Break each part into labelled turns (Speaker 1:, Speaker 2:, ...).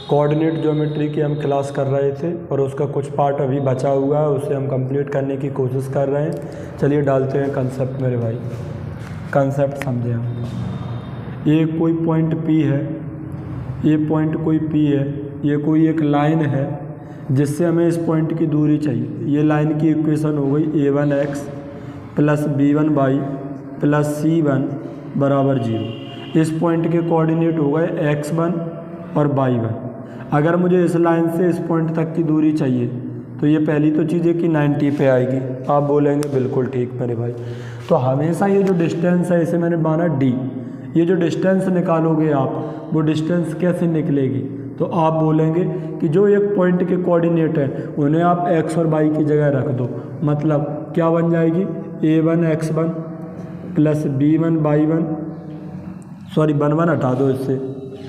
Speaker 1: Coordinate geometry की हम class कर रहे थे और उसका कुछ पार्ट अभी बचा हुआ है, उसे हम कंप्लीट करने की कोशिश कर रहे हैं। चलिए डालते हैं कंसेप्ट मेरे भाई, कंसेप्ट समझें हम। ये कोई पॉइंट P है, ये पॉइंट कोई P है, ये कोई एक लाइन है जिससे हमें इस पॉइंट की दूरी चाहिए। ये लाइन की इक्वेशन हो गई a1x plus b1y plus c1 बराबर 0। इस पॉइंट के कोऑर्डिनेट हो गए x1 और y1। अगर मुझे इस लाइन से इस पॉइंट तक की दूरी चाहिए तो ये पहली तो चीज़ है कि 90 पे आएगी। आप बोलेंगे बिल्कुल ठीक मेरे भाई। तो हमेशा ये जो डिस्टेंस है इसे मैंने माना d। ये जो डिस्टेंस निकालोगे आप, वो डिस्टेंस कैसे निकलेगी? तो आप बोलेंगे कि जो एक पॉइंट के कोऑर्डिनेट है उन्हें आप x और y की जगह रख दो। मतलब क्या बन जाएगी? a1x1 प्लस b1y1, सॉरी 1 हटा दो, इससे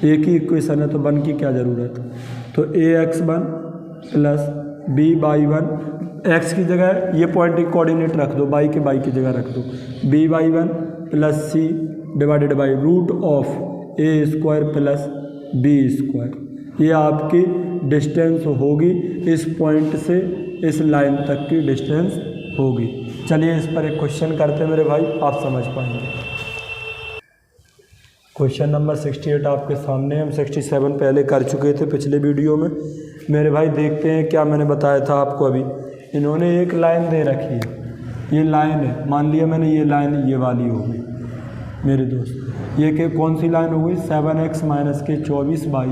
Speaker 1: एक ही इक्वेशन है तो 1 की क्या ज़रूरत। तो ax1 प्लस by1, x की जगह ये पॉइंट के कोऑर्डिनेट रख दो, y की जगह रख दो, by1 plus c divided by root of a² plus b²। ये आपकी डिस्टेंस होगी, इस पॉइंट से इस लाइन तक की डिस्टेंस होगी। चलिए इस पर एक क्वेश्चन करते हैं मेरे भाई, आप समझ पाएंगे। क्वेश्चन नंबर 68 आपके सामने। हम 67 पहले कर चुके थे पिछले वीडियो में मेरे भाई। देखते हैं क्या मैंने बताया था आपको अभी। इन्होंने एक लाइन दे रखी है, ये लाइन है, मान लिया मैंने ये लाइन ये वाली हो गई मेरे दोस्त। ये के कौन सी लाइन हो गई? 7x माइनस के 24y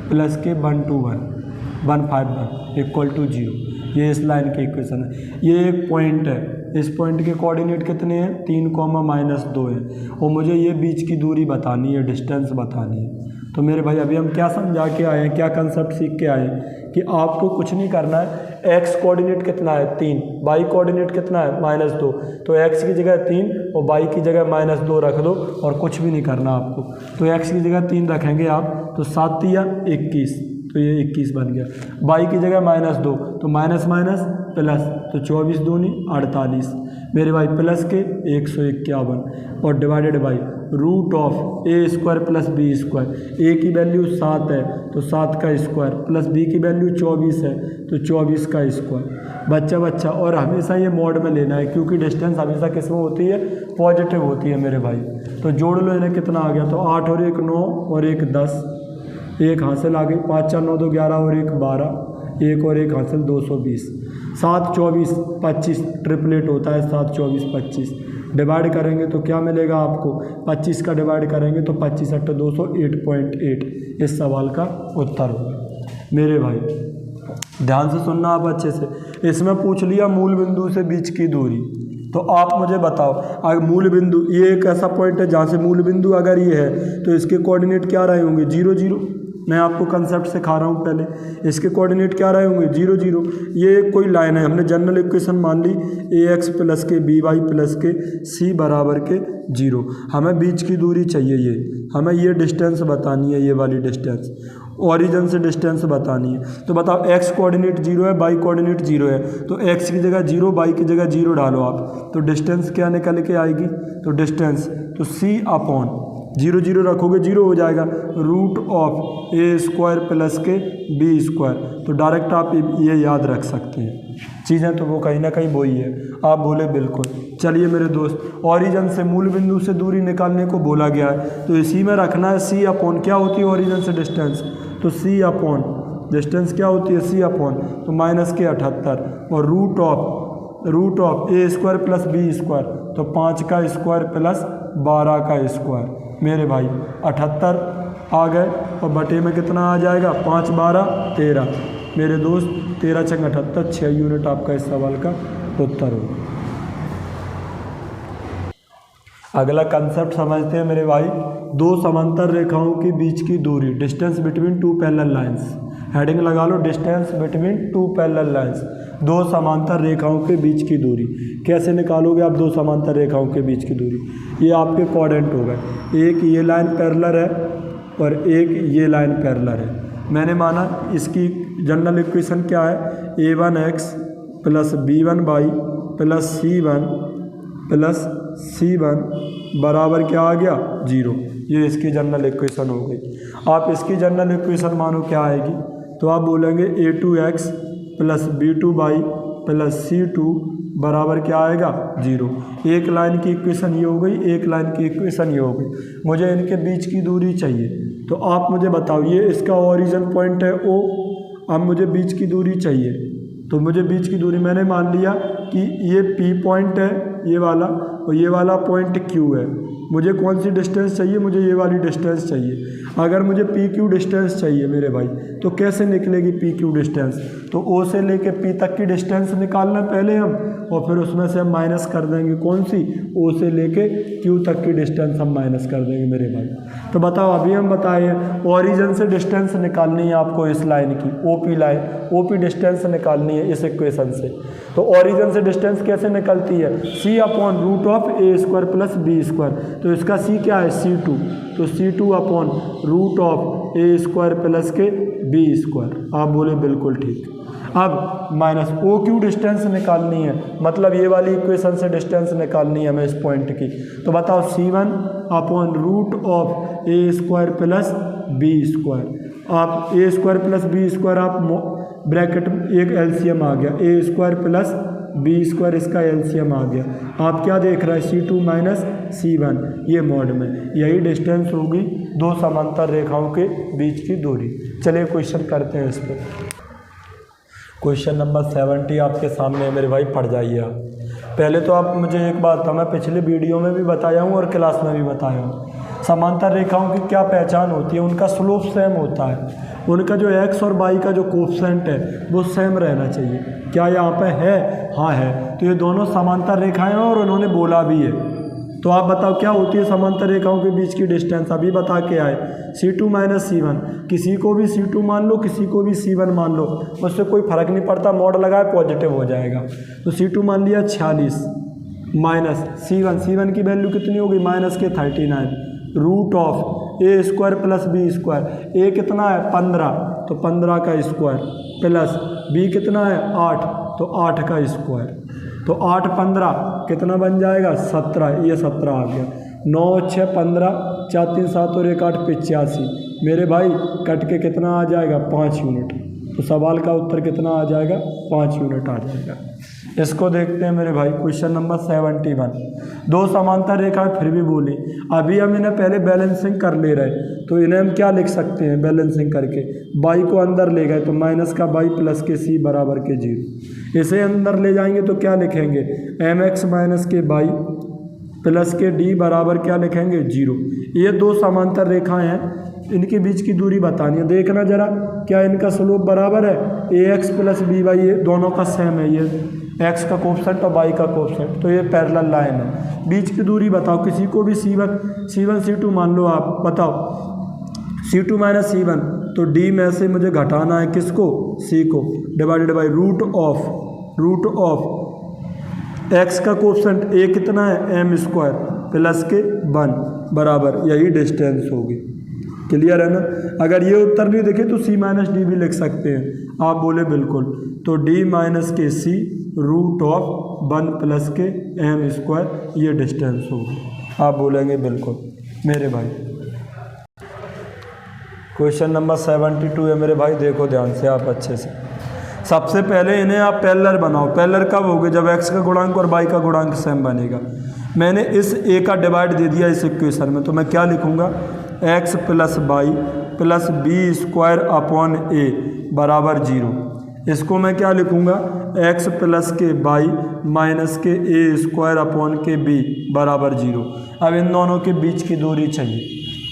Speaker 1: प्लस के 121 इक्वल टू 0। ये इस लाइन की इक्वेशन है। ये एक पॉइंट है, इस पॉइंट के कोऑर्डिनेट कितने हैं? 3,-2 है और मुझे ये बीच की दूरी बतानी है, डिस्टेंस बतानी है। तो मेरे भाई अभी हम क्या समझा के आए हैं, क्या कंसेप्ट सीख के आए हैं कि आपको कुछ नहीं करना है। x कोऑर्डिनेट कितना है? 3, y कोऑर्डिनेट कितना है? -2। तो x की जगह 3 और y की जगह -2 रख दो और कुछ भी नहीं करना आपको। तो x की जगह 3 रखेंगे आप तो 7 या 21, तो ये 21 बन गया। y की जगह -2 तो माइनस माइनस प्लस, तो 24 दूनी 48 मेरे भाई, प्लस के 151 और divided by root of a² plus b²। a की वैल्यू 7 है तो 7 का स्क्वायर प्लस b की वैल्यू 24 है तो 24 का स्क्वायर। बच्चा और हमेशा ये मोड में लेना है क्योंकि डिस्टेंस हमेशा किस में होती है? पॉजिटिव होती है मेरे भाई। तो जोड़ लो, इन्हें कितना आ गया? तो 8 और 1 9 और 1 10, एक हासिल आ गई। 5 4 9 2 11 और 1 12, एक और एक हासिल 220। 7 24 25 ट्रिपलेट होता है, 7 24 25 डिवाइड करेंगे तो क्या मिलेगा आपको? 25 का डिवाइड करेंगे तो 25 8 200 8.8 इस सवाल का उत्तर होगा मेरे भाई। ध्यान से सुनना आप अच्छे से। इसमें पूछ लिया मूल बिंदु से बीच की दूरी, तो आप मुझे बताओ अगर मूल बिंदु, ये एक ऐसा पॉइंट है जहाँ से मूल बिंदु अगर ये है तो इसके कोऑर्डिनेट क्या रहे होंगे? 0 0। मैं आपको कंसेप्ट सिखा रहा हूँ पहले। इसके कोऑर्डिनेट क्या रहे होंगे? 0 0। ये कोई लाइन है, हमने जनरल इक्वेशन मान ली ax प्लस के by प्लस के c बराबर के 0। हमें बीच की दूरी चाहिए, ये हमें ये डिस्टेंस बतानी है, ये वाली डिस्टेंस ओरिजिन से डिस्टेंस बतानी है। तो बताओ x कोऑर्डिनेट 0 है, y कोऑर्डिनेट 0 है, तो x की जगह 0 y की जगह 0 डालो आप, तो डिस्टेंस क्या निकल के आएगी? तो डिस्टेंस तो c अपॉन 0 0 रखोगे 0 हो जाएगा, रूट ऑफ a² प्लस के b²। तो डायरेक्ट आप ये याद रख सकते हैं चीज़ें, तो वो कहीं ना कहीं वही है। आप बोले बिल्कुल। चलिए मेरे दोस्त, ओरिजिन से मूल बिंदु से दूरी निकालने को बोला गया है तो इसी में रखना है c अपॉन क्या होती है ओरिजिन से डिस्टेंस? तो c अपॉन डिस्टेंस क्या होती है? c अपॉन तो माइनस के 78 और root of a² plus b² तो 5 का स्क्वायर प्लस 12 का स्क्वायर मेरे भाई 78 आ गए और बटे में कितना आ जाएगा? 5 12 13 मेरे दोस्त, 13 × 78 6 यूनिट आपका इस सवाल का उत्तर होगा। अगला कंसेप्ट समझते हैं मेरे भाई। दो समांतर रेखाओं के बीच की दूरी, distance between two parallel lines. Heading लगा लो, distance between two parallel lines. दो समांतर रेखाओं के बीच की दूरी कैसे निकालोगे आप? दो समांतर रेखाओं के बीच की दूरी, ये आपके कोऑर्डिनेट हो गए। एक ये लाइन पैरेलल है और एक ये लाइन पैरेलल है। मैंने माना इसकी जनरल इक्वेशन क्या है? a1x plus b1y plus c1 बराबर क्या आ गया? 0। ये इसकी जनरल इक्वेशन हो गई। आप इसकी जनरल इक्वेशन मानो क्या आएगी, तो आप बोलेंगे a2x plus b2y plus c2 बराबर क्या आएगा 0। एक लाइन की इक्वेशन ये हो गई, एक लाइन की इक्वेशन ये हो गई। मुझे इनके बीच की दूरी चाहिए, तो आप मुझे बताओ, ये इसका ओरिजिन पॉइंट है O, अब मुझे बीच की दूरी चाहिए, तो मुझे बीच की दूरी मैंने मान लिया कि ये P पॉइंट है ये वाला, और ये वाला पॉइंट Q है। मुझे कौन सी डिस्टेंस चाहिए, मुझे ये वाली डिस्टेंस चाहिए। अगर मुझे PQ डिस्टेंस चाहिए मेरे भाई, तो कैसे निकलेगी PQ डिस्टेंस, तो O से लेके P तक की डिस्टेंस निकालना पहले हम, और फिर उसमें से हम माइनस कर देंगे कौन सी, O से लेके Q तक की डिस्टेंस हम माइनस कर देंगे मेरे भाई। तो बताओ, अभी हम बताए ओरिजिन से डिस्टेंस निकालनी है आपको इस लाइन की, OP लाइन, OP डिस्टेंस निकालनी है इस इक्वेशन से। तो ओरिजिन से डिस्टेंस कैसे निकलती है, c/√a² प्लस b², तो इसका c क्या है c2, तो c2/√a² प्लस के b²। आप बोले बिल्कुल ठीक। अब माइनस OQ डिस्टेंस निकालनी है, मतलब ये वाली इक्वेशन से डिस्टेंस निकालनी है हमें इस पॉइंट की। तो बताओ c1/√a² प्लस b²। आप a² प्लस b², आप ब्रैकेट एक एलसीएम आ गया, a² प्लस b² इसका एलसीएम आ गया। आप क्या देख रहे हैं, c2 माइनस c1, ये मोड में। यही डिस्टेंस होगी दो समांतर रेखाओं के बीच की दूरी। चलिए क्वेश्चन करते हैं इस पर। क्वेश्चन नंबर 70 आपके सामने है मेरे भाई, पढ़ जाइए आप। पहले तो आप मुझे एक बात था, मैं पिछले वीडियो में भी बताया हूँ और क्लास में भी बताया हूँ, समांतर रेखाओं की क्या पहचान होती है, उनका स्लोप सेम होता है, उनका जो x और y का जो कोफिशिएंट है वो सेम रहना चाहिए। क्या यहाँ पे है, हाँ है, तो ये दोनों समांतर रेखाएं हैं और उन्होंने बोला भी है। तो आप बताओ क्या होती है समांतर रेखाओं के बीच की डिस्टेंस, अभी बता के आए c2 माइनस c1। किसी को भी c2 मान लो, किसी को भी c1 मान लो, उससे कोई फर्क नहीं पड़ता, मोड लगाए पॉजिटिव हो जाएगा। तो c2 मान लिया 46 माइनस c1 की वैल्यू कितनी होगी माइनस के 39 √a² प्लस b²। a कितना है 15, तो 15 का स्क्वायर प्लस b कितना है 8, तो 8 का स्क्वायर। तो 8 15 कितना बन जाएगा 17, ये 17 आ गया। 9 6 15, 4 3 7 और 1 8 85 मेरे भाई, कट के कितना आ जाएगा 5 यूनिट। तो सवाल का उत्तर कितना आ जाएगा 5 यूनिट आ जाएगा। इसको देखते हैं मेरे भाई, क्वेश्चन नंबर 71। दो समांतर रेखाएं फिर भी बोली, अभी हम इन्हें पहले बैलेंसिंग कर ले रहे, तो इन्हें हम क्या लिख सकते हैं बैलेंसिंग करके, बाई को अंदर ले गए तो माइनस का बाई प्लस के c बराबर के 0। इसे अंदर ले जाएंगे तो क्या लिखेंगे mx माइनस के बाई प्लस के d बराबर क्या लिखेंगे 0। ये दो समांतर रेखाएं हैं, इनके बीच की दूरी बतानी है। देखना जरा क्या इनका स्लोप बराबर है, ax प्लस by, ये दोनों का सेम है, ये x का कोफिशिएंट और y का कोफिशिएंट, तो ये पैरेलल लाइन है। बीच की दूरी बताओ, किसी को भी c1 c2 मान लो, आप बताओ c2 माइनस c1, तो d में से मुझे घटाना है किसको, c को, divided by root of x का कोफिशिएंट a कितना है m² प्लस के 1 बराबर, यही डिस्टेंस होगी। क्लियर है ना। अगर ये उत्तर नहीं देखे तो c माइनस डी भी लिख सकते हैं। आप बोले बिल्कुल, तो d माइनस के c √1 प्लस के m², ये डिस्टेंस होगी। आप बोलेंगे बिल्कुल मेरे भाई। क्वेश्चन नंबर 72 है मेरे भाई, देखो ध्यान से आप अच्छे से। सबसे पहले इन्हें आप पैरेलल बनाओ। पैरेलल कब होगे, जब x का गुणांक और y का गुणांक सेम बनेगा। मैंने इस a का डिवाइड दे दिया इस इक्वेशन में, तो मैं क्या लिखूंगा x plus Y plus b² upon a बराबर 0। इसको मैं क्या लिखूंगा x प्लस के वाई माइनस के a² अपॉन के b बराबर 0। अब इन दोनों के बीच की दूरी चाहिए,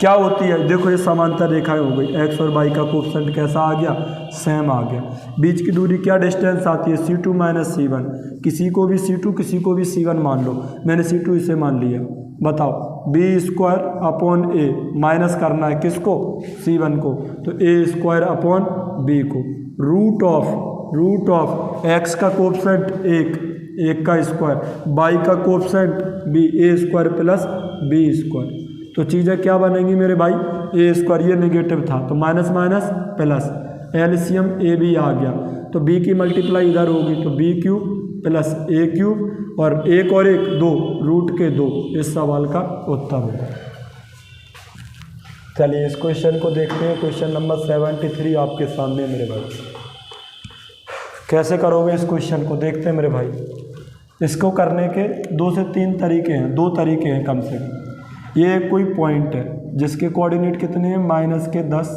Speaker 1: क्या होती है, देखो ये समांतर रेखाएं हो गई, x और y का कोफिशिएंट कैसा आ गया, सेम आ गया। बीच की दूरी क्या डिस्टेंस आती है, c2 माइनस c1। किसी को भी c2 किसी को भी c1 मान लो, मैंने c2 इसे मान लिया। बताओ b² अपॉन a माइनस करना है किसको, c1 को, तो a² अपॉन b को। रूट ऑफ x का कोफिशिएंट 1 का स्क्वायर, y का coefficient b, a² plus b²। तो चीज़ें क्या बनेंगी मेरे भाई, a², ये नेगेटिव था तो minus minus plus, LCM a b आ गया, तो b की मल्टीप्लाई इधर होगी, तो b³ प्लस a³ और 1 और 1 2 √2। इस सवाल का उत्तर होगा। चलिए इस क्वेश्चन को देखते हैं। क्वेश्चन नंबर 73 आपके सामने मेरे भाई। कैसे करोगे इस क्वेश्चन को, देखते हैं मेरे भाई। इसको करने के 2 से 3 तरीके हैं, 2 तरीके हैं कम से कम। ये कोई पॉइंट है जिसके कोऑर्डिनेट कितने हैं, -10,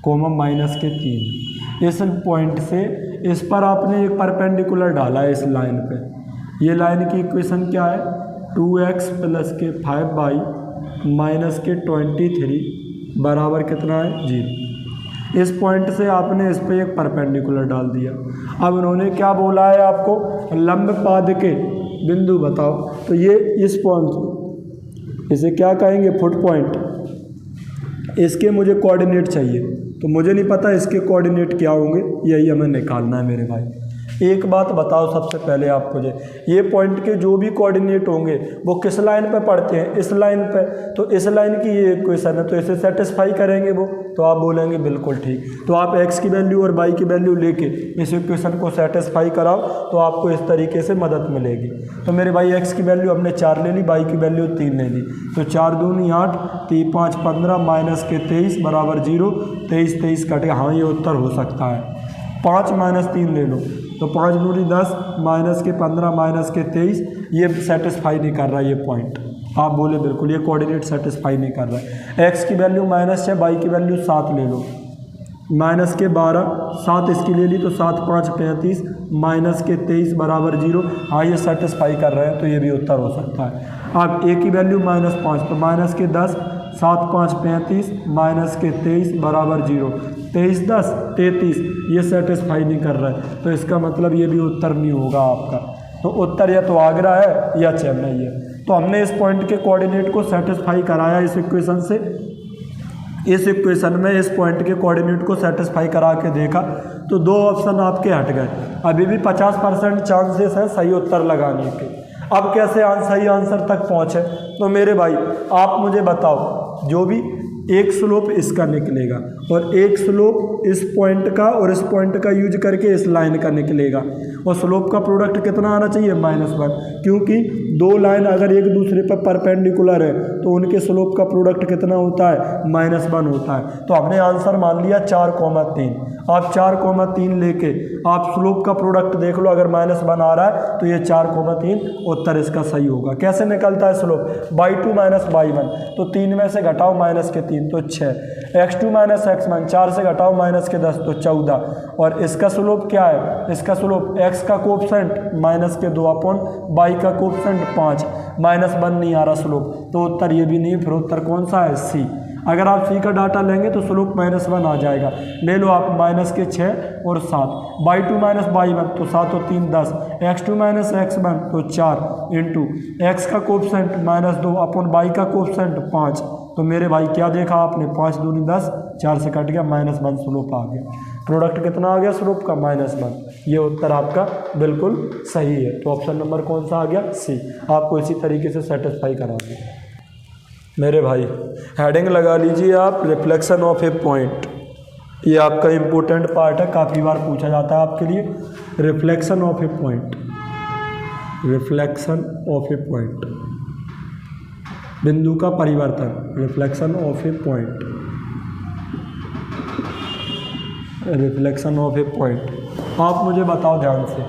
Speaker 1: -3। इस पॉइंट से इस पर आपने एक परपेंडिकुलर डाला है इस लाइन पे। ये लाइन की इक्वेशन क्या है, 2x + के 5y - के 23 बराबर कितना है, 0। इस पॉइंट से आपने इस पे एक परपेंडिकुलर डाल दिया। अब इन्होंने क्या बोला है आपको, लंब पाद के बिंदु बताओ। तो ये इस पॉइंट, इसे क्या कहेंगे, फुट पॉइंट। इसके मुझे कोऑर्डिनेट चाहिए, तो मुझे नहीं पता इसके कोऑर्डिनेट क्या होंगे, यही हमें निकालना है मेरे भाई। एक बात बताओ सबसे पहले आप मुझे, ये पॉइंट के जो भी कोऑर्डिनेट होंगे वो किस लाइन पे पड़ते हैं, इस लाइन पे। तो इस लाइन की ये इक्वेशन है, तो इसे सेटिस्फाई करेंगे वो। तो आप बोलेंगे बिल्कुल ठीक। तो आप x की वैल्यू और y की वैल्यू लेके इस इक्वेशन को सेटिस्फाई कराओ, तो आपको इस तरीके से मदद मिलेगी। तो मेरे भाई x की वैल्यू हमने 4 ले ली, y की वैल्यू 3 ले ली। तो 4 दूनी 8, 3 5 15 - के 23 बराबर 0। 23 कटे, हाँ ये उत्तर हो सकता है। 5 - 3 ले लो, तो 5 दूनी 10 - के 15 - के 23, ये सेटिस्फाई नहीं कर रहा ये पॉइंट। आप बोले बिल्कुल ये कोऑर्डिनेट सेटिस्फाई नहीं कर रहा है। x की वैल्यू -6, y की वैल्यू 7 ले लो, के 12, 7 इसकी ले ली, तो 7 5 35 - के 23 बराबर 0। हाँ ये सेटिस्फाई कर रहे हैं, तो ये भी उत्तर हो सकता है। अब a की वैल्यू -5, तो के 10, 7 5 35 - के 23 बराबर 0। 23 10 33, ये सेटिस्फाई नहीं कर रहा है, तो इसका मतलब ये भी उत्तर नहीं होगा आपका। तो उत्तर या तो आगरा है या चेन्नई है। तो हमने इस पॉइंट के कोऑर्डिनेट को सेटिस्फाई कराया इस इक्वेशन से। इस इक्वेशन में इस पॉइंट के कोऑर्डिनेट को सेटिस्फाई करा के देखा, तो 2 ऑप्शन आपके हट गए। अभी भी 50% चांसेस है सही उत्तर लगाने के। अब कैसे सही आंसर तक पहुँचे, तो मेरे भाई आप मुझे बताओ, जो भी एक स्लोप इसका निकलेगा और एक स्लोप इस पॉइंट का और इस पॉइंट का यूज करके इस लाइन का निकलेगा, और स्लोप का प्रोडक्ट कितना आना चाहिए, -1। क्योंकि 2 लाइन अगर एक दूसरे पर परपेंडिकुलर है तो उनके स्लोप का प्रोडक्ट कितना होता है, -1 होता है। तो हमने आंसर मान लिया 4,3। आप 4,3 लेके आप स्लोप का प्रोडक्ट देख लो, अगर -1 आ रहा है तो ये 4,3 उत्तर इसका सही होगा। कैसे निकलता है स्लोप, y2 - y1, तो 3 में से घटाओ -3 तो 6, x2 - x1, 4 से घटाओ -10 तो 14। और इसका स्लोप क्या है, इसका स्लोप x का कोएफिशिएंट -2 अपॉन y का कोएफिशिएंट 5, -1 नहीं आ रहा स्लोप, तो उत्तर ये भी नहीं। फिर उत्तर कौन सा है, सी। अगर आप सी का डाटा लेंगे तो स्लोप -1 आ जाएगा। ले लो आप के 6 और 7, y2 - y1, तो 7 और 3 10, x2 - x1 तो 4 इंटू x का कोएफिशिएंट -2 अपॉन y का कोएफिशिएंट 5। तो मेरे भाई क्या देखा आपने, 5 दूनी 10, 4 से कट गया, -1 स्लोप आ गया। प्रोडक्ट कितना आ गया स्लोप का, -1। ये उत्तर आपका बिल्कुल सही है। तो ऑप्शन नंबर कौन सा आ गया, सी। आपको इसी तरीके से सेटिस्फाई कराएंगे मेरे भाई। हेडिंग लगा लीजिए आप, रिफ्लेक्शन ऑफ ए पॉइंट। ये आपका इम्पोर्टेंट पार्ट है, काफ़ी बार पूछा जाता है आपके लिए। Reflection of A point, reflection of A point, बिंदु का परिवर्तन, reflection of A point, reflection of A point. आप मुझे बताओ ध्यान से,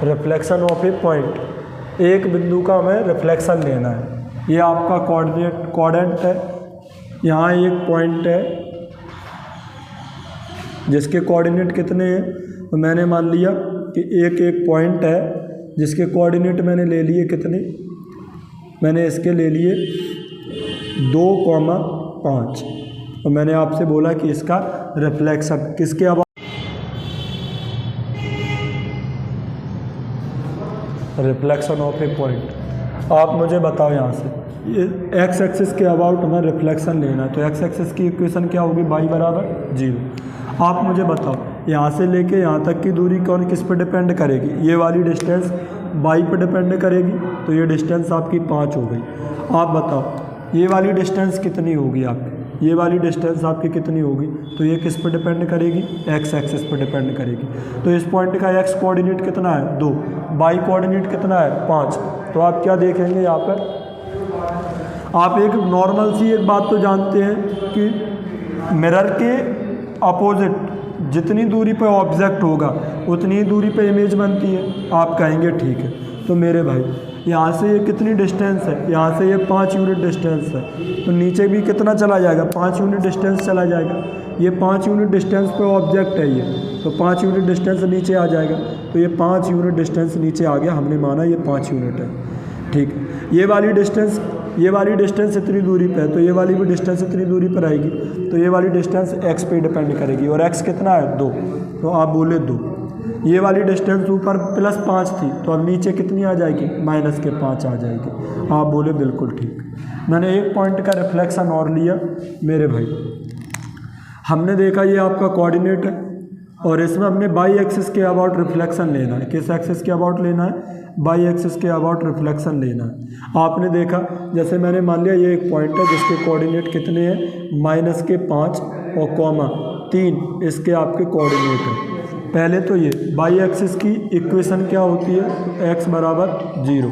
Speaker 1: रिफ्लेक्शन ऑफ ए पॉइंट, एक बिंदु का हमें रिफ्लेक्शन लेना है। ये आपका कोऑर्डिनेट है, यहाँ एक पॉइंट है जिसके कोऑर्डिनेट कितने हैं, तो मैंने मान लिया कि एक पॉइंट है जिसके कोऑर्डिनेट मैंने ले लिए कितने, मैंने इसके ले लिए 2,5। तो मैंने आपसे बोला कि इसका रिफ्लेक्शन किसके about, reflection of A point. आप मुझे बताओ यहाँ से, एक्स एक्सिस के अबाउट हमें रिफ्लेक्शन लेना है, तो एक्स एक्सिस की इक्वेशन क्या होगी, y = 0। आप मुझे बताओ यहाँ से लेके यहाँ तक की दूरी कौन किस पे डिपेंड करेगी, ये वाली डिस्टेंस y पे डिपेंड करेगी, तो ये डिस्टेंस आपकी 5 हो गई। आप बताओ ये वाली डिस्टेंस कितनी होगी आपकी, ये वाली डिस्टेंस आपकी कितनी होगी, तो ये किस पे डिपेंड करेगी, एक्स एक्सिस पे डिपेंड करेगी। तो इस पॉइंट का एक्स कोऑर्डिनेट कितना है, 2, y कोऑर्डिनेट कितना है, 5। तो आप क्या देखेंगे यहाँ पर, आप एक नॉर्मल सी एक बात तो जानते हैं कि मिरर के अपोजिट जितनी दूरी पर ऑब्जेक्ट होगा उतनी ही दूरी पर इमेज बनती है। आप कहेंगे ठीक है। तो मेरे भाई यहाँ से ये कितनी डिस्टेंस है, यहाँ से ये 5 यूनिट डिस्टेंस है, तो नीचे भी कितना चला जाएगा, 5 यूनिट डिस्टेंस चला जाएगा। ये 5 यूनिट डिस्टेंस पे ऑब्जेक्ट है ये, तो 5 यूनिट डिस्टेंस नीचे आ जाएगा। तो ये 5 यूनिट डिस्टेंस नीचे आ गया, हमने माना ये 5 यूनिट है। ठीक, ये वाली डिस्टेंस इतनी दूरी पे है, तो ये वाली भी डिस्टेंस इतनी दूरी पर आएगी। तो ये वाली डिस्टेंस x पे डिपेंड करेगी, और x कितना है 2, तो आप बोले 2। ये वाली डिस्टेंस ऊपर +5 थी, तो अब नीचे कितनी आ जाएगी, -5 आ जाएगी। आप बोले बिल्कुल ठीक। मैंने एक पॉइंट का रिफ्लेक्शन और लिया मेरे भाई। हमने देखा ये आपका कोऑर्डिनेट है, और इसमें हमने बाई एक्सिस के अबाउट रिफ्लेक्शन लेना है। किस एक्सिस के अबाउट लेना है, बाई एक्सिस के अबाउट रिफ्लेक्शन लेना है। आपने देखा, जैसे मैंने मान लिया ये एक पॉइंट है जिसके कोऑर्डिनेट कितने हैं, -5 और 3 इसके आपके कोऑर्डिनेट हैं। पहले तो ये बाई एक्सिस की इक्वेशन क्या होती है, तो x बराबर 0,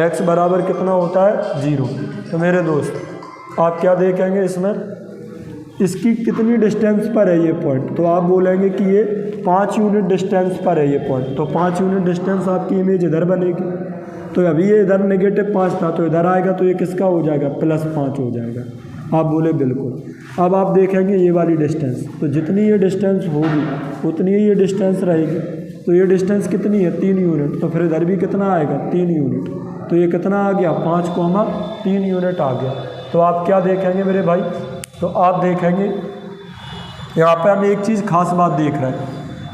Speaker 1: x बराबर कितना होता है 0। तो मेरे दोस्त आप क्या देखेंगे इसमें, इसकी कितनी डिस्टेंस पर है ये पॉइंट, तो आप बोलेंगे कि ये 5 यूनिट डिस्टेंस पर है ये पॉइंट। तो 5 यूनिट डिस्टेंस आपकी इमेज इधर बनेगी। तो अभी ये इधर -5 था, तो इधर आएगा तो ये किसका हो जाएगा, +5 हो जाएगा। आप बोले बिल्कुल। अब आप देखेंगे ये वाली डिस्टेंस, तो जितनी ये डिस्टेंस होगी उतनी ही ये डिस्टेंस रहेगी। तो ये डिस्टेंस कितनी है, 3 यूनिट। तो फिर इधर भी कितना आएगा, 3 यूनिट। तो ये कितना आ गया, 5,3 यूनिट आ गया। तो आप क्या देखेंगे मेरे भाई, तो आप देखेंगे यहाँ पे हम एक चीज़ खास बात देख रहे हैं।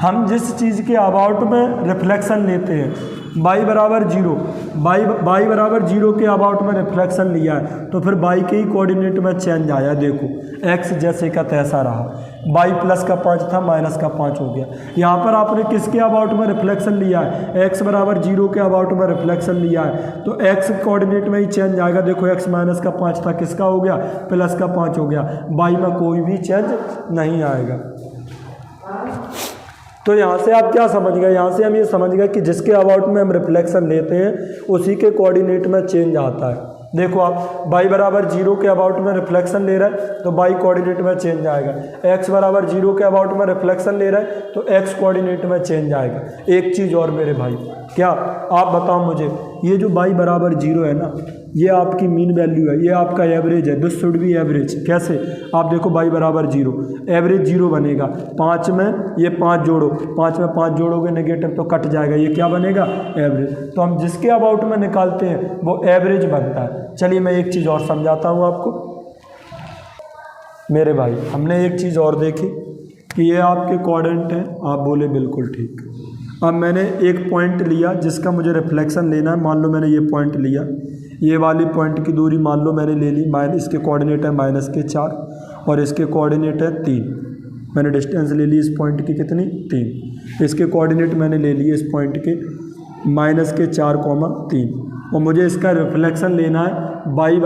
Speaker 1: हम जिस चीज़ के अबाउट में रिफ्लेक्शन लेते हैं, बाई बराबर 0 के अबाउट में रिफ्लेक्शन लिया है, तो फिर बाई के ही कोऑर्डिनेट में चेंज आया। देखो x जैसे का तैसा रहा, बाई +5 था, -5 हो गया। यहाँ पर आपने किसके अबाउट में रिफ्लेक्शन लिया है, x बराबर 0 के अबाउट में रिफ्लेक्शन लिया है, तो x कोऑर्डिनेट में ही चेंज आएगा। देखो x -5 था, किसका हो गया, +5 हो गया। बाई में कोई भी चेंज नहीं आएगा। तो यहाँ से आप क्या समझ गए, यहाँ से हम ये समझ गए कि जिसके अबाउट में हम रिफ्लेक्शन लेते हैं उसी के कोऑर्डिनेट में चेंज आता है। देखो आप बाई बराबर 0 के अबाउट में रिफ्लेक्शन ले रहा है, तो बाई कोऑर्डिनेट में चेंज आएगा। x बराबर 0 के अबाउट में रिफ्लेक्शन ले रहा है, तो x कोऑर्डिनेट में चेंज आएगा। एक चीज़ और मेरे भाई, क्या आप बताओ मुझे, ये जो बाई बराबर 0 है ना, ये आपकी मीन वैल्यू है, ये आपका एवरेज है। This should be average. कैसे, आप देखो बाई बराबर 0, एवरेज 0 बनेगा। 5 में ये 5 जोड़ो, 5 में 5 जोड़ोगे नेगेटिव तो कट जाएगा, ये क्या बनेगा, एवरेज। तो हम जिसके अबाउट में निकालते हैं वो एवरेज बनता है। चलिए मैं एक चीज़ और समझाता हूँ आपको मेरे भाई। हमने एक चीज़ और देखी कि ये आपके कोऑर्डिनेट हैं, आप बोले बिल्कुल ठीक। अब मैंने एक पॉइंट लिया जिसका मुझे रिफ्लेक्शन लेना है। मान लो मैंने ये पॉइंट लिया, ये वाली पॉइंट की दूरी मान लो मैंने ले ली, इसके कोऑर्डिनेट है -4 और इसके कोऑर्डिनेट है 3। मैंने डिस्टेंस ले ली इस पॉइंट की कितनी, 3। इसके कोऑर्डिनेट मैंने ले लिए इस पॉइंट के -4,3, और मुझे इसका रिफ्लेक्शन लेना है बाई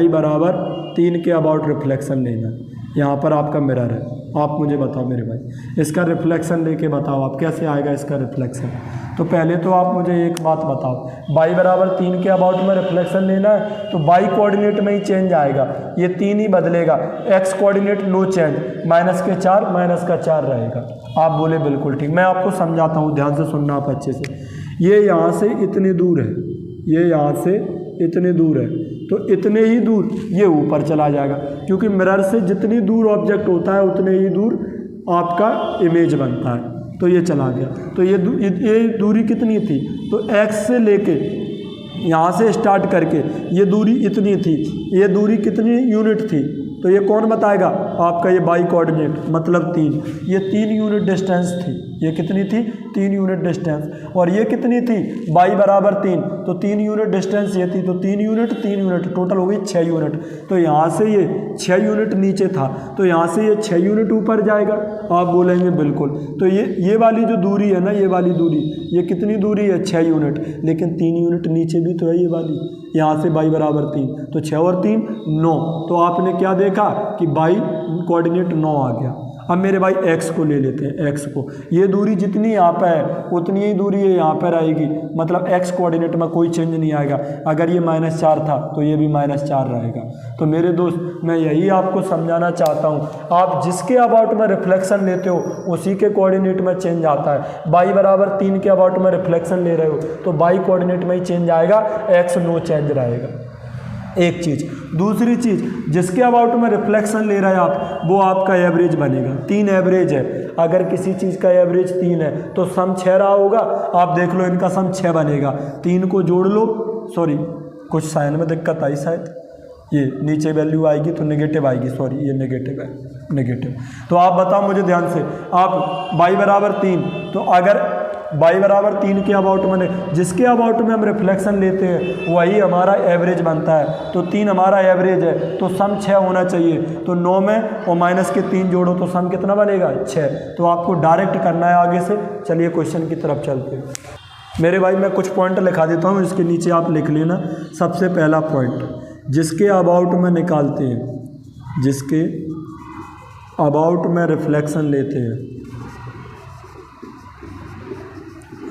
Speaker 1: बराबर 3 के अबाउट रिफ्लेक्शन लेना है। यहाँ पर आपका मिरर है, आप मुझे बताओ मेरे भाई, इसका रिफ्लेक्शन लेके बताओ आप कैसे आएगा इसका रिफ्लेक्शन। तो पहले तो आप मुझे एक बात बताओ, बाई बराबर 3 के अबाउट में रिफ्लेक्शन लेना है, तो बाई कोऑर्डिनेट में ही चेंज आएगा, ये 3 ही बदलेगा। x कोऑर्डिनेट नो चेंज, -4 रहेगा। आप बोले बिल्कुल ठीक। मैं आपको समझाता हूँ, ध्यान से सुनना आप अच्छे से। ये यहाँ से इतनी दूर है, ये यहाँ से इतने दूर है, तो इतने ही दूर ये ऊपर चला जाएगा, क्योंकि मिरर से जितनी दूर ऑब्जेक्ट होता है उतने ही दूर आपका इमेज बनता है। तो ये चला गया। तो ये दूरी कितनी थी, तो x से लेके यहाँ से स्टार्ट करके ये दूरी इतनी थी, ये दूरी कितनी यूनिट थी, तो ये कौन बताएगा, आपका ये बाई कोऑर्डिनेट मतलब 3। ये 3 यूनिट डिस्टेंस थी। ये कितनी थी, 3 यूनिट डिस्टेंस। और ये कितनी थी, बाई बराबर 3, तो 3 यूनिट डिस्टेंस ये थी, तो 3 यूनिट टोटल हो गई 6 यूनिट। तो यहाँ से ये 6 यूनिट नीचे था, तो यहाँ से ये 6 यूनिट ऊपर जाएगा। आप बोलेंगे बिल्कुल। तो ये वाली जो दूरी है ना, ये वाली दूरी, ये कितनी दूरी है, 6 यूनिट, लेकिन 3 यूनिट नीचे भी तो है ये वाली। यहाँ से बाई बराबर 3, तो 6 और 3 9। तो आपने क्या देखा कि बाई कोऑर्डिनेट 9 आ गया। अब मेरे भाई x को ले लेते हैं, x को, ये दूरी जितनी यहाँ पे है उतनी ही दूरी ये यहाँ पर आएगी, मतलब x कोऑर्डिनेट में कोई चेंज नहीं आएगा। अगर ये -4 था तो ये भी -4 रहेगा। तो मेरे दोस्त मैं यही आपको समझाना चाहता हूँ, आप जिसके अबाउट में रिफ्लेक्शन लेते हो उसी के कोऑर्डिनेट में चेंज आता है। y = 3 के अबाउट में रिफ्लेक्शन ले रहे हो तो y कोऑर्डिनेट में ही चेंज आएगा, x नो चेंज रहेगा। एक चीज़। दूसरी चीज़, जिसके अबाउट में रिफ्लेक्शन ले रहे हैं आप वो आपका एवरेज बनेगा। 3 एवरेज है, अगर किसी चीज़ का एवरेज 3 है तो सम 6 रहा होगा। आप देख लो इनका सम 6 बनेगा, 3 को जोड़ लो, सॉरी कुछ साइन में दिक्कत आई शायद, ये नीचे वैल्यू आएगी तो नेगेटिव आएगी, सॉरी ये नेगेटिव है, नेगेटिव। तो आप बताओ मुझे ध्यान से, आप y = 3, तो अगर y = 3 के अबाउट में जिसके अबाउट में हम रिफ्लेक्शन लेते हैं वही हमारा एवरेज बनता है। तो 3 हमारा एवरेज है तो सम 6 होना चाहिए। तो 9 में और -3 जोड़ो तो सम कितना बनेगा, 6। तो आपको डायरेक्ट करना है आगे से। चलिए क्वेश्चन की तरफ चलते हैं। मेरे भाई मैं कुछ पॉइंट लिखा देता हूँ, इसके नीचे आप लिख लेना। सबसे पहला पॉइंट, जिसके अबाउट में निकालते हैं, जिसके अबाउट में रिफ्लेक्शन लेते हैं,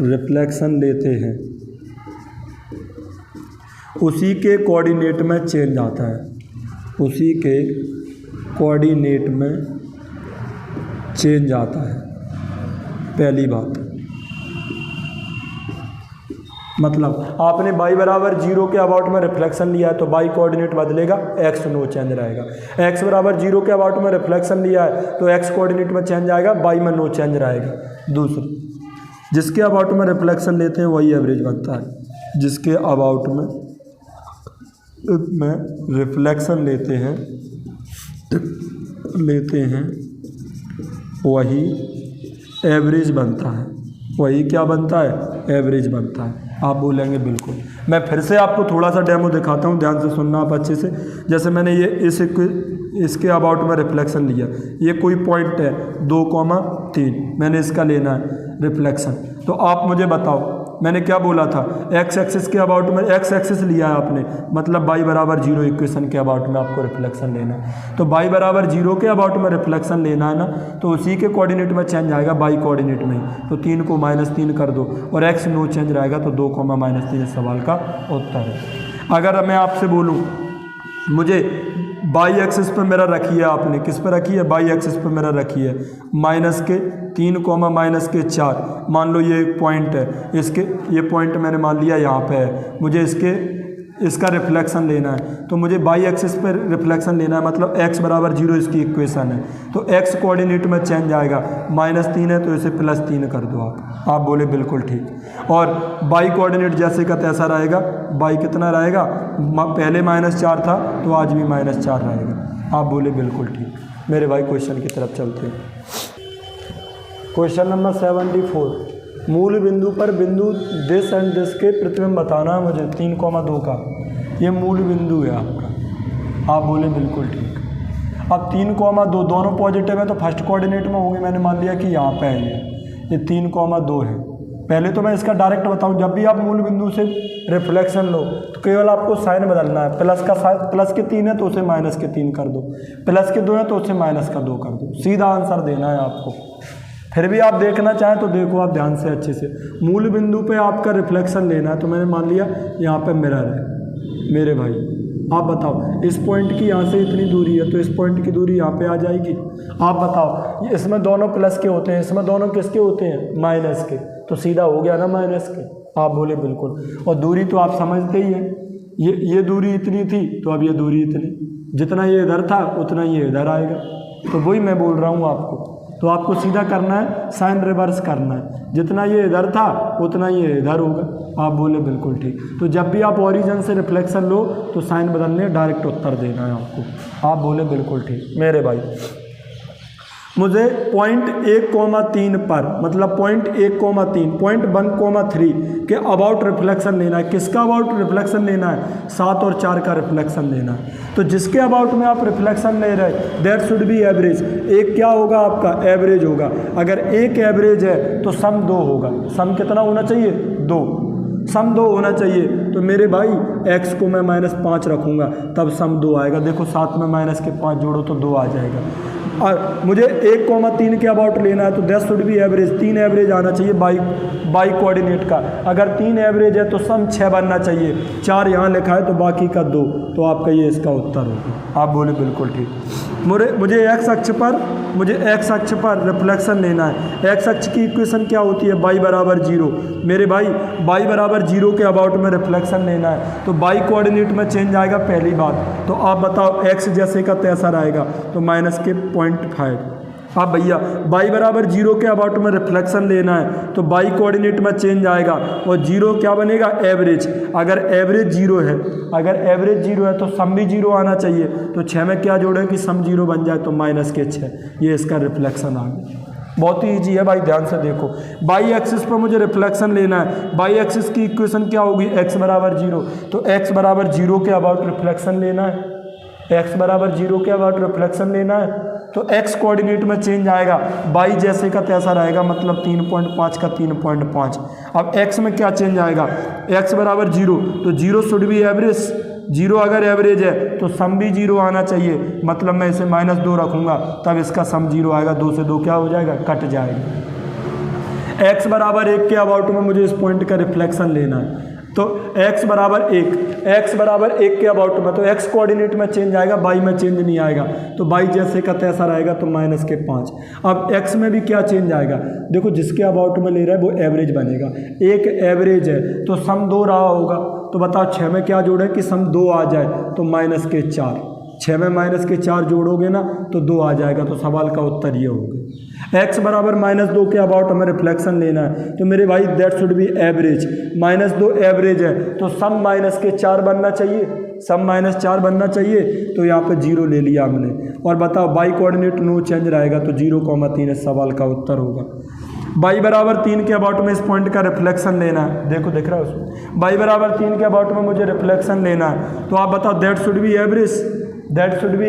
Speaker 1: रिफ्लेक्शन लेते हैं उसी के कोऑर्डिनेट में चेंज आता है, उसी के कोऑर्डिनेट में चेंज आता है। पहली बात, मतलब आपने y = 0 के अबाउट में रिफ्लेक्शन लिया है तो y कोऑर्डिनेट बदलेगा, x नो चेंज रहेगा। x = 0 के अबाउट में रिफ्लेक्शन लिया है तो x कोऑर्डिनेट में चेंज आएगा, y में नो चेंज रहेगा। दूसरी, जिसके अबाउट में रिफ्लेक्शन लेते हैं वही एवरेज बनता है। जिसके अबाउट में रिफ्लेक्शन लेते हैं वही एवरेज बनता है। वही क्या बनता है, एवरेज बनता है। आप बोलेंगे बिल्कुल। मैं फिर से आपको थोड़ा सा डेमो दिखाता हूँ, ध्यान से सुनना आप अच्छे से। जैसे मैंने ये इसके अबाउट में रिफ्लेक्शन लिया, ये कोई पॉइंट है 2,3, मैंने इसका लेना है रिफ्लेक्शन। तो आप मुझे बताओ, मैंने क्या बोला था, x एक्सिस के अबाउट में, x एक्सिस लिया है आपने, मतलब y = 0 इक्वेशन के अबाउट में आपको रिफ्लेक्शन लेना है। तो y = 0 के अबाउट में रिफ्लेक्शन लेना है ना, तो उसी के कोऑर्डिनेट में चेंज आएगा, y कोऑर्डिनेट में ही। तो 3 को -3 कर दो और x नो चेंज रहेगा, तो 2, -3 इस सवाल का उत्तर है। अगर मैं आपसे बोलूँ मुझे y एक्सिस पर मेरा रखी है, आपने किस पर रखी है, y एक्सिस पर मेरा रखी है -3, -4, मान लो ये एक पॉइंट है, इसके ये पॉइंट मैंने मान लिया यहाँ पे है, मुझे इसका रिफ्लेक्शन लेना है। तो मुझे y एक्सिस पर रिफ्लेक्शन लेना है, मतलब x = 0 इसकी इक्वेशन है। तो x कोऑर्डिनेट में चेंज आएगा, -3 है तो इसे +3 कर दो आप बोले बिल्कुल ठीक। और y कोऑर्डिनेट जैसे का तैसा रहेगा, y कितना रहेगा, पहले -4 था तो आज भी -4 रहेगा। आप बोले बिल्कुल ठीक। मेरे भाई क्वेश्चन की तरफ चलते हैं। क्वेश्चन नंबर 74, मूल बिंदु पर बिंदु दिस एंड दिस के प्रतिबिंब बताना है मुझे 3,2 का। ये मूल बिंदु है आपका। आप बोले बिल्कुल ठीक। अब 3,2 दोनों पॉजिटिव है तो फर्स्ट कोऑर्डिनेट में होंगे, मैंने मान लिया कि यहाँ पे है ये 3,2 है। पहले तो मैं इसका डायरेक्ट बताऊँ, जब भी आप मूल बिंदु से रिफ्लेक्शन लो तो केवल आपको साइन बदलना है। प्लस के 3 है तो उसे -3 कर दो, प्लस के 2 है तो उसे -2 कर दो। सीधा आंसर देना है आपको। फिर भी आप देखना चाहें तो देखो आप ध्यान से अच्छे से। मूल बिंदु पे आपका रिफ्लेक्शन लेना है, तो मैंने मान लिया यहाँ पे मिरर है। मेरे भाई आप बताओ, इस पॉइंट की यहाँ से इतनी दूरी है तो इस पॉइंट की दूरी यहाँ पे आ जाएगी। आप बताओ, इसमें दोनों प्लस के होते हैं, इसमें दोनों किसके होते हैं, माइनस के, तो सीधा हो गया ना माइनस के। आप बोले बिल्कुल। और दूरी तो आप समझते ही हैं, ये दूरी इतनी थी तो अब ये दूरी इतनी, जितना ये इधर था उतना ये इधर आएगा। तो वही मैं बोल रहा हूँ आपको। तो आपको सीधा करना है, साइन रिवर्स करना है, जितना ये इधर था उतना ये इधर होगा। आप बोले बिल्कुल ठीक। तो जब भी आप ओरिजिन से रिफ्लेक्शन लो तो साइन बदलने, डायरेक्ट उत्तर देना है आपको। आप बोले बिल्कुल ठीक। मेरे भाई मुझे पॉइंट 1,3 पर, मतलब पॉइंट 1,3, पॉइंट 1,3 के अबाउट रिफ्लेक्शन लेना है। किसका अबाउट रिफ्लेक्शन लेना है, 7 और 4 का रिफ्लेक्शन लेना है। तो जिसके अबाउट में आप रिफ्लेक्शन ले रहे, दैट शुड बी एवरेज। एक क्या होगा आपका, एवरेज होगा। अगर एक एवरेज है तो सम 2 होगा। सम कितना होना चाहिए, 2। सम 2 होना चाहिए। तो मेरे भाई x को मैं -5 रखूँगा तब सम 2 आएगा। देखो 7 में -5 जोड़ो तो 2 आ जाएगा। मुझे 1,3 के अबाउट लेना है तो that should be average, 3 average आना चाहिए बाई कोऑर्डिनेट का। अगर 3 एवरेज है तो सम 6 बनना चाहिए, 4 यहाँ लिखा है तो बाकी का 2, तो आपका ये इसका उत्तर होगा। आप बोले बिल्कुल ठीक। मुझे एक्स अक्ष पर रिफ्लेक्शन लेना है। एक्स अक्ष की इक्वेशन क्या होती है? बाई बराबर 0। मेरे भाई बाई बराबर 0 के अबाउट में रिफ्लेक्शन लेना है तो बाई कोऑर्डिनेट में चेंज आएगा पहली बात। तो आप बताओ एक्स जैसे का तैसा रहेगा तो माइनस के 0.5। अब भैया बाई बराबर 0 के अबाउट में रिफ्लेक्शन लेना है तो बाई कोऑर्डिनेट में चेंज आएगा और 0 क्या बनेगा? एवरेज। अगर एवरेज 0 है तो सम भी 0 आना चाहिए। तो 6 में क्या जोड़े कि सम 0 बन जाए तो माइनस के 6। ये इसका रिफ्लेक्शन आ गया। बहुत ही ईजी है भाई, ध्यान से देखो। बाई एक्सिस पर मुझे रिफ्लेक्शन लेना है। बाई एक्सिस की इक्वेशन क्या होगी? एक्स बराबर 0। तो एक्स बराबर 0 के अबाउट रिफ्लेक्शन लेना है। एक्स बराबर 0 के अबाउट रिफ्लेक्शन लेना है तो एक्स कोऑर्डिनेट में चेंज आएगा, बाई जैसे का तैसा रहेगा, मतलब 3.5 का 3.5। अब एक्स में क्या चेंज आएगा? एक्स बराबर 0 तो 0 शुड बी एवरेज। 0 अगर एवरेज है तो सम भी 0 आना चाहिए, मतलब मैं इसे -2 रखूँगा तब इसका सम 0 आएगा। 2 से 2 क्या हो जाएगा? कट जाएगा। एक्स बराबर 1 के अबाउट में मुझे इस पॉइंट का रिफ्लेक्शन लेना है तो एक्स बराबर 1 के अबाउट में तो एक्स कोऑर्डिनेट में चेंज आएगा, बाई में चेंज नहीं आएगा। तो बाई जैसे का तैसा रहेगा तो माइनस के 5। अब एक्स में भी क्या चेंज आएगा? देखो जिसके अबाउट में ले रहा है वो एवरेज बनेगा। एक एवरेज है तो सम 2 रहा होगा। तो बताओ 6 में क्या जोड़े कि सम 2 आ जाए तो माइनस के 4। 6 में माइनस के 4 जोड़ोगे ना तो 2 आ जाएगा। तो सवाल का उत्तर ये होगा। एक्स बराबर -2 के अबाउट हमें रिफ्लेक्शन लेना है तो मेरे भाई that should be average. -2 average है तो सम माइनस के 4 बनना चाहिए, सम -4 बनना चाहिए। तो यहाँ पे 0 ले लिया हमने। और बताओ बाई कोऑर्डिनेट नो चेंज रहेगा तो 0,3 इस सवाल का उत्तर होगा। बाई बराबर 3 के अबाउट में इस पॉइंट का रिफ्लेक्शन लेना है। देखो दिख रहा है उसमें, बाई बराबर 3 के अबाउट में मुझे रिफ्लेक्शन लेना है तो आप बताओ दैट शुड बी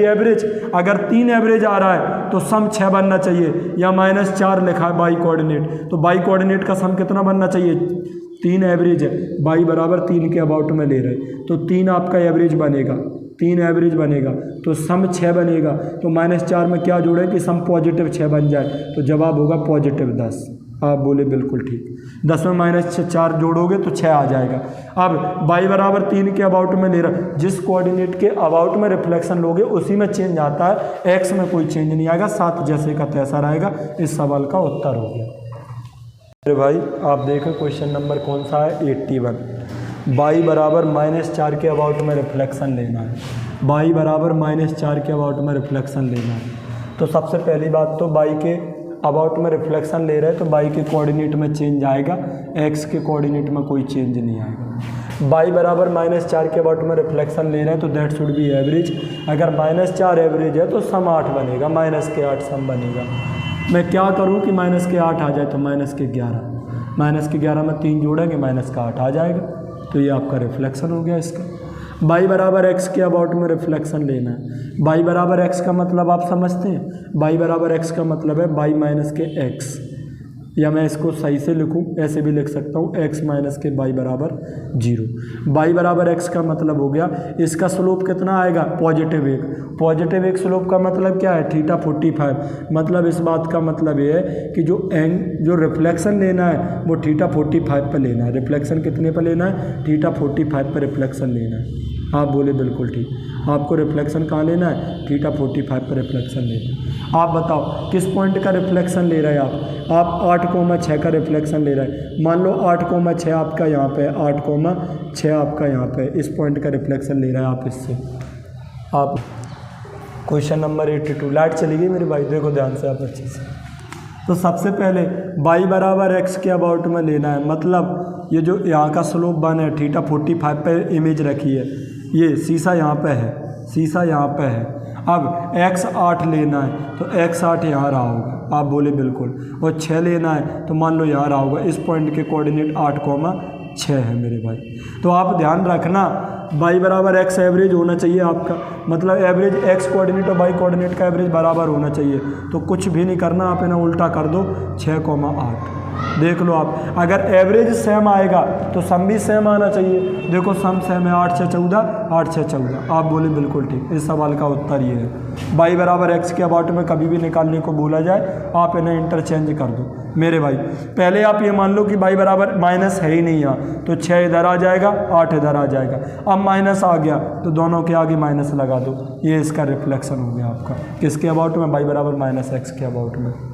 Speaker 1: एवरेज। अगर 3 एवरेज आ रहा है तो सम 6 बनना चाहिए, या -4 लिखा है बाई कोऑर्डिनेट, तो बाई कोऑर्डिनेट का सम कितना बनना चाहिए? 3 एवरेज है, बाई बराबर 3 के अबाउट में ले रहे तो 3 आपका एवरेज बनेगा, 3 एवरेज बनेगा तो सम 6 बनेगा। तो -4 में क्या जोड़े कि सम पॉजिटिव 6 बन जाए, तो जवाब होगा पॉजिटिव 10। आप बोले बिल्कुल ठीक। 10 में -4 जोड़ोगे तो 6 आ जाएगा। अब बाई बराबर 3 के अबाउट में ले रहा, जिस कोऑर्डिनेट के अबाउट में रिफ्लेक्शन लोगे उसी में चेंज आता है, एक्स में कोई चेंज नहीं आएगा, 7 जैसे का तैसा रहेगा। इस सवाल का उत्तर हो गया। अरे भाई आप देखो क्वेश्चन नंबर कौन सा है? 81। बाई बराबर -4 के अबाउट में रिफ्लेक्शन लेना है। बाई बराबर -4 के अबाउट में रिफ्लेक्शन लेना है तो सबसे पहली बात तो बाई के अबाउट में रिफ्लेक्शन ले रहे हैं तो बाई के कोऑर्डिनेट में चेंज आएगा, एक्स के कोऑर्डिनेट में कोई चेंज नहीं आएगा। बाई बराबर -4 के अबाउट में रिफ्लेक्शन ले रहे हैं तो दैट शुड बी एवरेज। अगर -4 एवरेज है तो सम 8 बनेगा, -8 सम बनेगा। मैं क्या करूं कि -8 आ जाए तो -11 में 3 जोड़ेंगे -8 आ जाएगा। तो ये आपका रिफ्लेक्शन हो गया इसका। बाई बराबर एक्स के अबाउट में रिफ्लेक्शन लेना है। बाई बराबर एक्स का मतलब आप समझते हैं? बाई बराबर एक्स का मतलब है बाई माइनस के एक्स, या मैं इसको सही से लिखूं ऐसे भी लिख सकता हूं, एक्स माइनस के बाई बराबर 0। बाई बराबर एक्स का मतलब हो गया इसका स्लोप कितना आएगा? पॉजिटिव 1। पॉजिटिव 1 स्लोप का मतलब क्या है? थीटा 45। मतलब इस बात का मतलब ये है कि जो रिफ्लेक्शन लेना है वो थीटा 45 पर लेना है। रिफ्लेक्शन कितने पर लेना है? थीटा 45 पर रिफ्लेक्शन लेना है। आप बोले बिल्कुल ठीक। आपको रिफ्लेक्शन कहाँ लेना है? थीटा 45 पर रिफ्लेक्शन लेना है। आप बताओ किस पॉइंट का रिफ्लेक्शन ले रहे हैं आप 8,6 का रिफ्लेक्शन ले रहे हैं। मान लो 8,6 आपका यहाँ पे, 8,6 आपका यहाँ पे, इस पॉइंट का रिफ्लेक्शन ले रहा है आप इससे। आप क्वेश्चन नंबर 82। लाइट चली गई मेरे भाई, देखो ध्यान से आप अच्छे से। तो सबसे पहले बाई बराबर एक्स के अबाउट में लेना है, मतलब ये जो यहाँ का स्लोप बन है थीटा 45 पे इमेज रखी है, ये शीशा यहाँ पे है, शीशा यहाँ पे है। अब x 8 लेना है तो x 8 यहाँ रहा होगा, आप बोले बिल्कुल। और 6 लेना है तो मान लो यहाँ रहा होगा। इस पॉइंट के कोऑर्डिनेट 8,6 है मेरे भाई। तो आप ध्यान रखना बाई बराबर x एवरेज होना चाहिए आपका, मतलब एवरेज x कोऑर्डिनेट और बाई कोऑर्डिनेट का एवरेज बराबर होना चाहिए। तो कुछ भी नहीं करना, आप इन्हें उल्टा कर दो, 6,8। देख लो आप, अगर एवरेज सेम आएगा तो सम भी सेम आना चाहिए। देखो सम सेम है 8 6 14, 8 6 14, आप बोले बिल्कुल ठीक। इस सवाल का उत्तर ये है। y बराबर x के अबाउट में कभी भी निकालने को बोला जाए आप इन्हें इंटरचेंज कर दो मेरे भाई। पहले आप ये मान लो कि y बराबर माइनस है ही नहीं यहाँ, तो 6 इधर आ जाएगा, 8 इधर आ जाएगा। अब माइनस आ गया तो दोनों के आगे माइनस लगा दो, ये इसका रिफ्लेक्शन हो गया आपका किसके अबाउट में, y बराबर माइनस x के अबाउट में।